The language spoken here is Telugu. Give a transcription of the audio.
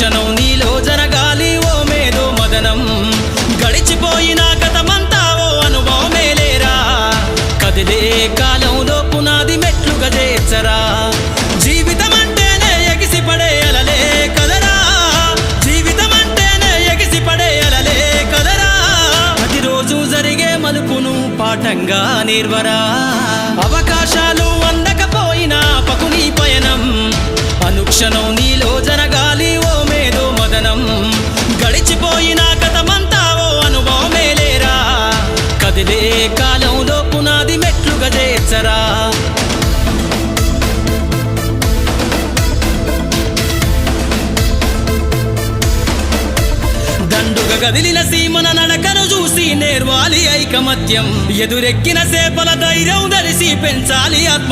అనుక్షణం నీలో జరగాలి ఓ మేధో మదనం గడిచిపోయిన గతమంతా ఓ అనుభవమే లేరా కదిలే కాలంలో పునాది మెట్లుగా చేర్చరా జీవితం అంటేనే ఎగిసిపడే అలలే కదరా జీవితం అంటేనే ఎగిసిపడే అలలే కదరా ప్రతిరోజు జరిగే మలుపును పాఠంగా నిర్వరా అవకాశాలు అందకపోయినా పకుని పయనం అనుక్షణం నీలో జరగాలి ఓ మేధో మదనం గడిచిపోయిన గతమంతా ఓ అనుభవమే లేరా కదిలే కాలంలో పునాది మెట్లుగా చేర్చరా దండుగ గదిలిన సీమన నడకను చూసి నేర్వాలి ఐకమత్యం ఎదురెక్కిన సేపల ధైర్యం ధరిసి పెంచాలి ఆత్మ